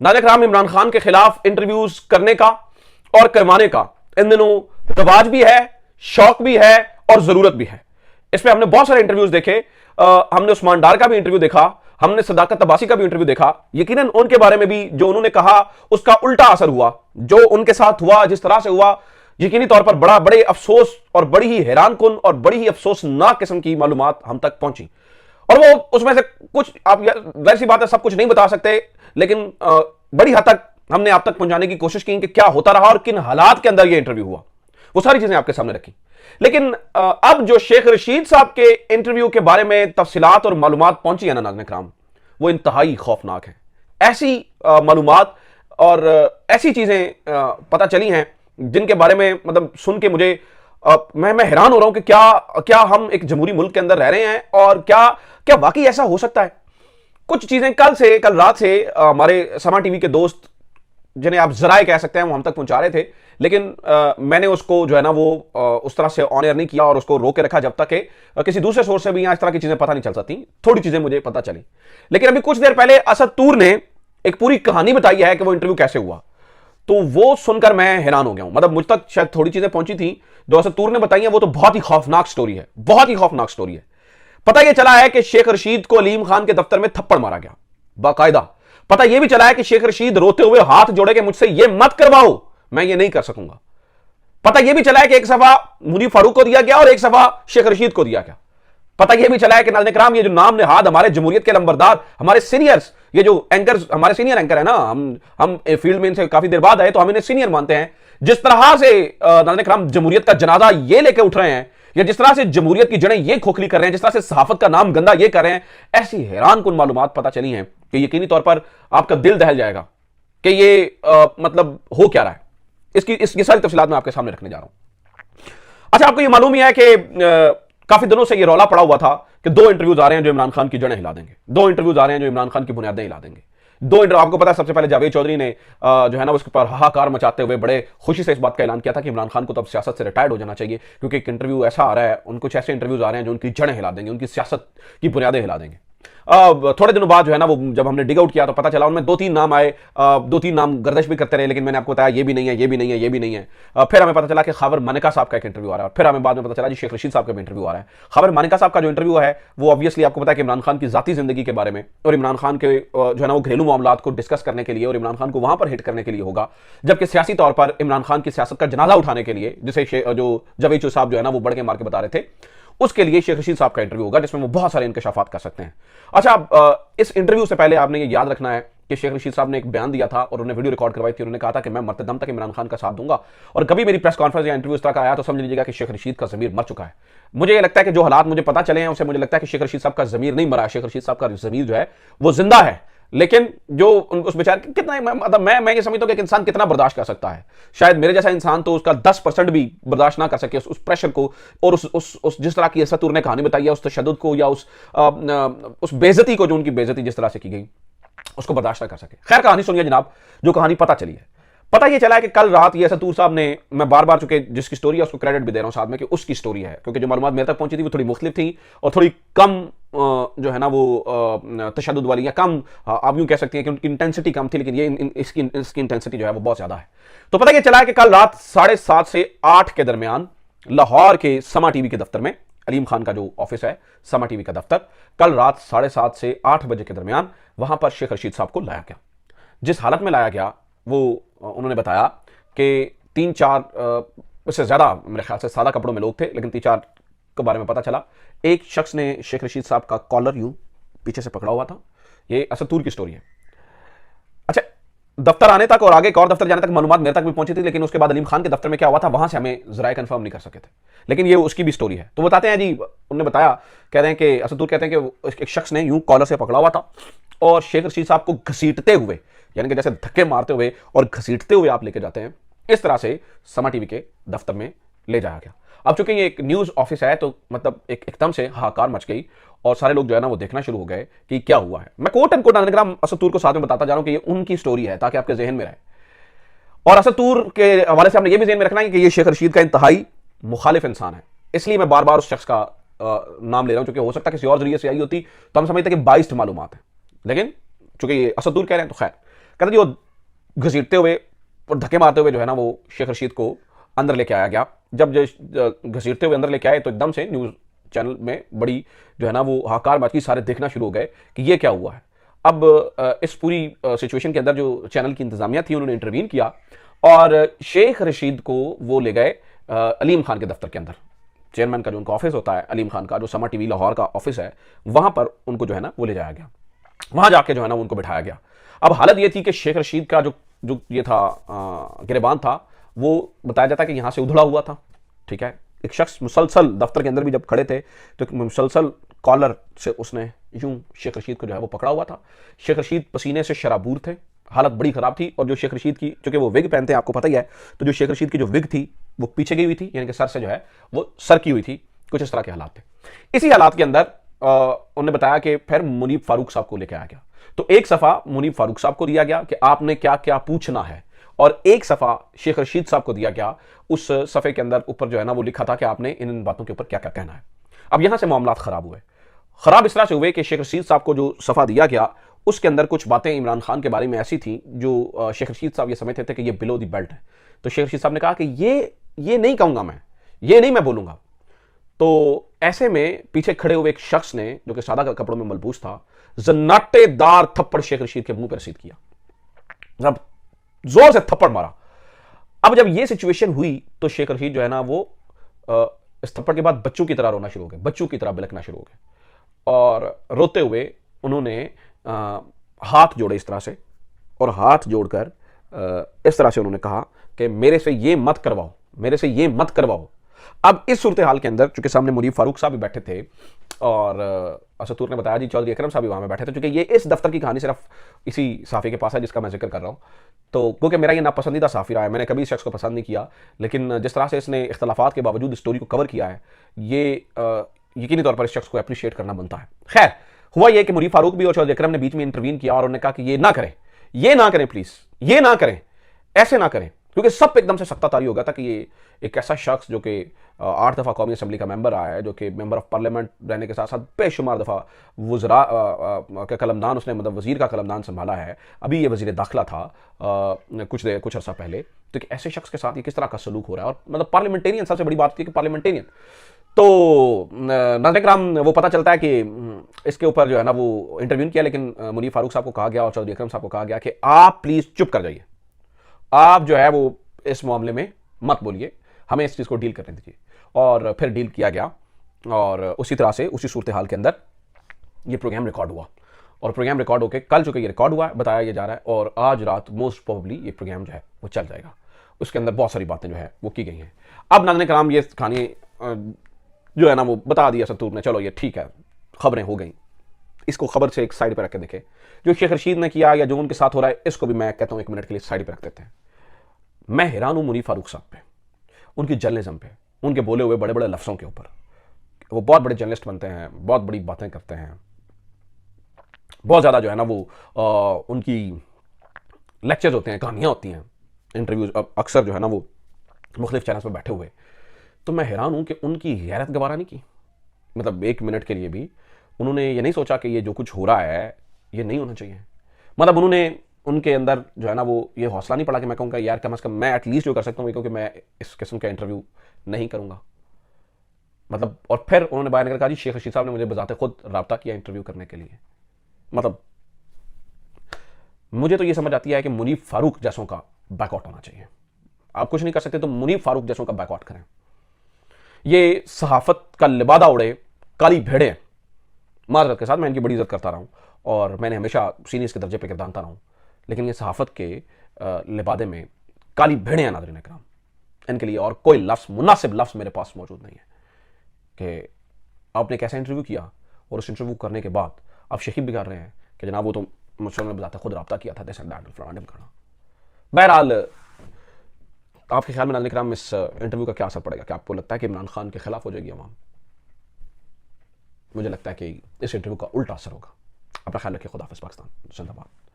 नाज़रीन कराम, इमरान खान के खिलाफ इंटरव्यूज करने का और करवाने का इन दिनों रिवाज भी है, शौक भी है और जरूरत भी है। इस पर हमने बहुत सारे इंटरव्यूज देखे। हमने उस्मान डार का भी इंटरव्यू देखा, हमने सदाकत अब्बासी का भी इंटरव्यू देखा। यकीनन उनके बारे में भी जो उन्होंने कहा उसका उल्टा असर हुआ, जो उनके साथ हुआ, जिस तरह से हुआ, यकीनी तौर पर बड़े अफसोस और बड़ी ही हैरानकुन और बड़ी ही अफसोसनाक किस्म की मालूमात हम तक पहुंची। और वो उसमें से कुछ, आप वैसी बात है सब कुछ नहीं बता सकते, लेकिन बड़ी हद तक हमने आप तक पहुंचाने की कोशिश की कि क्या होता रहा और किन हालात के अंदर ये इंटरव्यू हुआ, वो सारी चीजें आपके सामने रखी। लेकिन अब जो शेख रशीद साहब के इंटरव्यू के बारे में तफसीलात और मालूमात पहुंची है ना नाज़रीन कराम, वो इंतहाई खौफनाक है। ऐसी मालूमात और ऐसी चीजें पता चली हैं जिनके बारे में मतलब सुन के मुझे मैं हैरान हो रहा हूं कि क्या हम एक जमहूरी मुल्क के अंदर रह रहे हैं और क्या वाकई ऐसा हो सकता है। कुछ चीजें कल रात से हमारे समा टीवी के दोस्त, जिन्हें आप जराए कह सकते हैं, वो हम तक पहुंचा रहे थे, लेकिन मैंने उसको जो है ना वो उस तरह से ऑन एयर नहीं किया और उसको रोक के रखा जब तक कि किसी दूसरे सोर्स से भी यहाँ इस तरह की चीजें पता नहीं चल सकती। थोड़ी चीजें मुझे पता चली, लेकिन अभी कुछ देर पहले असद तूर ने एक पूरी कहानी बताई है कि वो इंटरव्यू कैसे हुआ, तो वो सुनकर मैं हैरान हो गया हूं। मतलब मुझ तक शायद थोड़ी चीजें पहुंची थी जो असद तूर ने बताई है, वो तो बहुत ही खौफनाक स्टोरी है, बहुत ही खौफनाक स्टोरी है। पता यह चला है कि शेख रशीद को अलीम खान के दफ्तर में थप्पड़ मारा गया बाकायदा। पता यह भी चला है कि शेख रशीद रोते हुए हाथ जोड़े के मुझसे यह मत करवाओ, मैं ये नहीं कर सकूंगा। पता यह भी चला है कि एक सफा मुनीर फारूक को दिया गया और एक सफा शेख रशीद को दिया गया। पता यह भी चला है कि नाज़रीन कराम, ये जो नाम नेहाद हमारे जमहूरियत के लंबरदार, हमारे सीनियर्स, ये जो एंकर्स, हमारे सीनियर एंकर है ना, हम फील्ड में इनसे काफी देर बाद आए तो हम इन्हें सीनियर मानते हैं। जिस तरह से नाज़रीन कराम जमहूरियत का जनाजा ये लेके उठ रहे हैं, या जिस तरह से जमहूरियत की जड़ें ये खोखली कर रहे हैं, जिस तरह से सहाफत का नाम गंदा ये कर रहे हैं, ऐसी हैरानकुन मालूमात पता चली हैं कि यकीनी तौर पर आपका दिल दहल जाएगा कि ये मतलब हो क्या रहा है। इसकी सारी तफसीलात मैं आपके सामने रखने जा रहा हूं। अच्छा, आपको ये मालूम ही है कि काफी दिनों से ये रौला पड़ा हुआ था कि 2 इंटरव्यूज आ रहे हैं जो इमरान खान की जड़ें हिला देंगे, 2 इंटरव्यूज आ रहे हैं जो इमरान खान की बुनियादें हिला देंगे। 2 इंटरव्यू, आपको पता है सबसे पहले जावेद चौधरी ने जो है ना उसके पर हाहाकार मचाते हुए बड़े खुशी से इस बात का ऐलान किया था कि इमरान खान को तो अब सियासत से रिटायर्ड हो जाना चाहिए, क्योंकि एक इंटरव्यू ऐसा आ रहा है, कुछ ऐसे इंटरव्यूज आ रहे हैं जो उनकी जड़ें हिला देंगे, उनकी सियासत की बुनियादें हिला देंगे। थोड़े दिनों बाद जो है ना वो जब हमने डिग आउट किया तो पता चला उनमें 2-3 नाम आए, 2-3 नाम गर्दिश भी करते रहे, लेकिन मैंने आपको बताया ये भी नहीं है, ये भी नहीं है, ये भी नहीं है। फिर हमें पता चला कि खबर मानिका साहब का एक इंटरव्यू आ रहा है, फिर हमें बाद में पता चला जी शेख रशीद साहब का भी इंटरव्यू आ रहा है। खबर मानिका साहब का जो इंटरव्यू है वो ऑब्वियसली आपको पता है कि इमरान खान की जाती जिंदगी के बारे में और इमरान खान के जो है ना वो घरेलू मामलात को डिस्कस करने के लिए और इमरान खान को वहां पर हिट करने के लिए होगा, जबकि सियासी तौर पर इमरान खान की सियासत का जनाजा उठाने के लिए, जिसे जो जावेद साहब जो है ना वो बढ़ के मार के बता रहे थे, उसके लिए शेख रशीद साहब का इंटरव्यू होगा जिसमें वो बहुत सारे इंकशाफात कर सकते हैं। अच्छा, इस इंटरव्यू से पहले आपने ये याद रखना है कि शेख रशीद साहब ने एक बयान दिया था और उन्होंने वीडियो रिकॉर्ड करवाई थी। उन्होंने कहा था कि मैं मरते दम तक इमरान खान का साथ दूंगा, और कभी मेरी प्रेस कॉन्फ्रेंस या इंटरव्यू इस तरह का आया तो समझ लीजिएगा कि शेख रशीद का ज़मीर मर चुका है। मुझे ये लगता है कि जो हालात मुझे पता चले हैं उससे मुझे लगता है कि शेख रशीद साहब का ज़मीर नहीं मरा, शेख रशीद साहब का ज़मीर जो है वो जिंदा है। लेकिन जो उस बेचारे कितना, मतलब मैं ये समझता हूं कि एक इंसान कितना बर्दाश्त कर सकता है। शायद मेरे जैसा इंसान तो उसका 10% भी बर्दाश्त ना कर सके, उस प्रेशर को और उस जिस तरह की असद तूर ने कहानी बताई है, उस तशद्दुद को या उस बेइज्जती को, जो उनकी बेइज्जती जिस तरह से की गई, उसको बर्दाश्त ना कर सके। खैर, कहानी सुनिए जनाब, जो कहानी पता चली है। पता ये चला है कि कल रात ये असद तूर साहब ने, मैं बार बार चूंकि जिसकी स्टोरी है उसको क्रेडिट भी दे रहा हूं साथ में कि उसकी स्टोरी है, क्योंकि जो मालूमात मेरे तक पहुंची थी वो थोड़ी मुख्तलिफ थी और थोड़ी कम जो है ना वो तशद्दुद वाली, या कम आप यूं कह सकती हैं कि उनकी इंटेंसिटी कम थी, लेकिन ये इसकी इंटेंसिटी जो है वो बहुत ज्यादा है। तो पता ये चला है कि कल रात 7:30 से 8 के दरमियान लाहौर के समा टीवी के दफ्तर में, अलीम खान का जो ऑफिस है समा टीवी का दफ्तर, कल रात 7:30 से 8 बजे के दरमियान वहां पर शेख रशीद साहब को लाया गया। जिस हालत में लाया गया वो उन्होंने बताया कि 3-4 उससे ज्यादा मेरे ख्याल से सादा कपड़ों में लोग थे, लेकिन 3-4 के बारे में पता चला। एक शख्स ने शेख रशीद साहब का कॉलर यूं पीछे से पकड़ा हुआ था। ये असद तूर की स्टोरी है। अच्छा, दफ्तर आने तक और आगे एक और दफ्तर जाने तक मालूमात मेरे तक भी पहुंची थी, लेकिन उसके बाद अलीम खान के दफ्तर में क्या हुआ था वहां से हमें जराए कंफर्म नहीं कर सके थे, लेकिन ये उसकी भी स्टोरी है। तो बताते हैं जी, उन्होंने बताया, कह रहे हैं कि असद तूर कहते हैं कि एक शख्स ने यूं कॉलर से पकड़ा हुआ था और शेख रशीद साहब को घसीटते हुए, यानी कि जैसे धक्के मारते हुए और घसीटते हुए आप लेके जाते हैं, इस तरह से समा टीवी के दफ्तर में ले जाया गया। अब चूंकि ये एक न्यूज ऑफिस है तो मतलब एकदम से हाहाकार मच गई और सारे लोग जो है ना वो देखना शुरू हो गए कि क्या हुआ है। मैं कोट एंड कोट असद तूर को साथ में बताता जा रहा हूं कि ये उनकी स्टोरी है ताकि आपके जहन में रहे। और असद तूर के हवाले से हमने ये भी जहन में रखना है कि ये शेख रशीद का इंतहाई मुखालिफ इंसान है, इसलिए मैं बार बार उस शख्स का नाम ले रहा हूं, क्योंकि हो सकता है किसी और जरिए से आई होती तो हम समझते कि बाइस्ड मालूमात है, लेकिन चूंकि ये असद तूर कह रहे हैं तो खैर। कहते जी वो घसीटते हुए और धक्के मारते हुए जो है ना वो शेख रशीद को अंदर लेके आया गया। जब घसीटते हुए अंदर लेके आए तो एकदम से न्यूज़ चैनल में बड़ी जो है ना वो हाहाकार मच गई, सारे देखना शुरू हो गए कि ये क्या हुआ है। अब इस पूरी सिचुएशन के अंदर जो चैनल की इंतजामिया थी उन्होंने इंटरवीन किया और शेख रशीद को वो ले गए अलीम खान के दफ्तर के अंदर। चेयरमैन का जो उनका ऑफिस होता है अलीम खान का, जो समा टीवी लाहौर का ऑफिस है, वहां पर उनको जो है ना वो ले जाया गया। वहां जाके जो है ना उनको बिठाया गया। अब हालत ये थी कि शेख रशीद का जो जो ये था गिरबान था, वो बताया जाता है कि यहां से उधड़ा हुआ था। ठीक है, एक शख्स मुसलसल दफ्तर के अंदर भी जब खड़े थे तो एक मुसलसल कॉलर से उसने यूं शेख रशीद को जो है वो पकड़ा हुआ था। शेख रशीद पसीने से शराबूर थे, हालत बड़ी खराब थी। और जो शेख रशीद की, चूंकि वो विग पहनते हैं आपको पता ही है, तो जो शेख रशीद की जो विग थी वो पीछे गई हुई थी, यानी कि सर से जो है वो सर की हुई थी। कुछ इस तरह के हालात थे। इसी हालात के अंदर उन्होंने बताया कि फिर मुनीब फारूक साहब को लेकर आया गया। तो एक सफ़ा मुनीब फारूक साहब को दिया गया कि आपने क्या क्या पूछना है, और एक सफ़ा शेख रशीद साहब को दिया गया। उस सफ़े के अंदर ऊपर जो है ना वो लिखा था कि आपने इन बातों के ऊपर क्या क्या कहना है। अब यहां से मामला खराब हुए। खराब इस तरह से हुए कि शेख रशीद साहब को जो सफ़ा दिया गया उसके अंदर कुछ बातें इमरान खान के बारे में ऐसी थी जो शेख रशीद साहब ये समझते थे कि ये बिलो दी बेल्ट है। तो शेख रशीद साहब ने कहा कि ये नहीं कहूंगा, मैं ये नहीं मैं बोलूंगा। तो ऐसे में पीछे खड़े हुए एक शख्स ने, जो कि सादा कपड़ों में मलबूस था, जन्नाटेदार थप्पड़ शेख रशीद के मुंह पर रसीद किया, जब जोर से थप्पड़ मारा। अब जब ये सिचुएशन हुई तो शेख रशीद जो है ना वो इस थप्पड़ के बाद बच्चों की तरह रोना शुरू हो गए, बच्चों की तरह बिलखना शुरू हो गए। और रोते हुए उन्होंने हाथ जोड़े इस तरह से, और हाथ जोड़कर इस तरह से उन्होंने कहा कि मेरे से ये मत करवाओ, मेरे से ये मत करवाओ। अब इस सूरत हाल के अंदर चूंकि सामने मुनीब फारूक साहब भी बैठे थे और असतूर ने बताया जी चौधरी अकरम साहब भी वहां में बैठे थे, क्योंकि ये इस दफ्तर की कहानी सिर्फ इसी साफी के पास है जिसका मैं जिक्र कर रहा हूं। तो क्योंकि मेरा ये नापसंदीदा साफी रहा है, मैंने कभी इस शख्स को पसंद नहीं किया, लेकिन जिस तरह से इसने इख्तलाफात के बावजूद स्टोरी को कवर किया है, ये यकीनी तौर पर इस शख्स को अप्रिशिएट करना बनता है। खैर, हुआ यह कि मुनीब फारूक भी और चौधरी अकरम ने बीच में इंटरवीन किया और उन्होंने कहा कि ये ना करें, ये ना करें, प्लीज ये ना करें, ऐसे ना करें, क्योंकि सब एकदम से सख्ता तारी हो गया था कि ये एक ऐसा शख्स जो कि 8 दफ़ा कौमी असम्बली का मेंबर रहा है, जो कि मेंबर ऑफ पार्लियामेंट रहने के साथ साथ बेशुमार दफ़ा वज़रा का कलमदान उसने, मतलब वज़ीर का कलमदान संभाला है। अभी ये वज़ीर दाखिला था कुछ अर्सा पहले। तो ऐसे शख्स के साथ ये किस तरह का सलूक हो रहा है, और मतलब पार्लियामेंटेरियन, सबसे बड़ी बात थी कि पार्लियामेंटेरियन। तो नाज़रीन किराम, वो पता चलता है कि इसके ऊपर जो है ना वो इंटरव्यू किया, लेकिन मुनीब फारूक साहब को कहा गया और चौधरी अकरम साहब को कहा गया कि आप प्लीज़ चुप कर जाइए, आप जो है वो इस मामले में मत बोलिए, हमें इस चीज़ को डील करने दीजिए। और फिर डील किया गया और उसी तरह से उसी सूरत हाल के अंदर ये प्रोग्राम रिकॉर्ड हुआ। और प्रोग्राम रिकॉर्ड होकर कल चूंकि ये रिकॉर्ड हुआ है, बताया ये जा रहा है, और आज रात मोस्ट प्रोबेबली ये प्रोग्राम जो है वो चल जाएगा। उसके अंदर बहुत सारी बातें जो है वो की गई हैं। अब नाज़रीन किराम, ये कहानी जो है ना वो बता दिया सतूर ने, चलो ये ठीक है, खबरें हो गई, इसको खबर से एक साइड पर रख के देखे। जो शेख रशीद ने किया या जो उनके साथ हो रहा है, इसको भी मैं कहता हूँ 1 मिनट के लिए साइड पर रख देते हैं। मैं हैरान हूं मुनीब फारूक साहब पे, उनकी जर्नलिज्म पे, उनके बोले हुए बड़े बड़े लफ्ज़ों के ऊपर। वो बहुत बड़े जर्नलिस्ट बनते हैं, बहुत बड़ी बातें करते हैं, बहुत ज़्यादा जो है ना वो उनकी लेक्चर्स होते हैं, कहानियाँ होती हैं, इंटरव्यूज अक्सर जो है ना वो मुख्तलिफ चैनल्स पर बैठे हुए। तो मैं हैरान हूँ कि उनकी गैरत गवारा नहीं की, मतलब 1 मिनट के लिए भी उन्होंने ये नहीं सोचा कि ये जो कुछ हो रहा है ये नहीं होना चाहिए। मतलब उन्होंने, उनके अंदर जो है ना वो ये हौसला नहीं पड़ा कि मैं कहूँगा यार कम से कम मैं एटलीस्ट जो कर सकता हूँ क्योंकि मैं इस किस्म का इंटरव्यू नहीं करूँगा। मतलब और फिर उन्होंने बाहर निकल कहा जी शेख रशीद साहब ने मुझे बजाते खुद रब्ता किया इंटरव्यू करने के लिए। मतलब मुझे तो ये समझ आती है कि मुनीब फारूक जैसों का बैकआउट होना चाहिए। आप कुछ नहीं कर सकते तो मुनीब फारूक जैसों का बैकआउट करें। ये सहाफत का लिबादा उड़े, काली भेड़े, माजरत के साथ मैं इनकी बड़ी इज्जत करता रहा हूँ और मैंने हमेशा सीनियर्स के दर्जे पर गिरदानता रहा हूँ, लेकिन ये सहाफत के लिबादे में काली भेड़े हैं नाज़रीन इकराम। इनके लिए और कोई लफ्ज़, मुनासिब लफ्ज़ मेरे पास मौजूद नहीं है कि आपने कैसा इंटरव्यू किया और उस इंटरव्यू करने के बाद आप शकीब भी कर रहे हैं कि जनाब वो तो मुझसे बताते खुद रब्ता किया था, करना। बहरहाल आपके ख्याल में नाज़रीन इकराम इस इंटरव्यू का क्या असर पड़ेगा? क्या आपको लगता है कि इमरान खान के खिलाफ हो जाएगी अवाम? मुझे लगता है कि इस इंटरव्यू का उल्टा असर होगा। अपना ख्याल रखिए। खुदा हाफ़िज़। पाकिस्तान जिंदाबाद।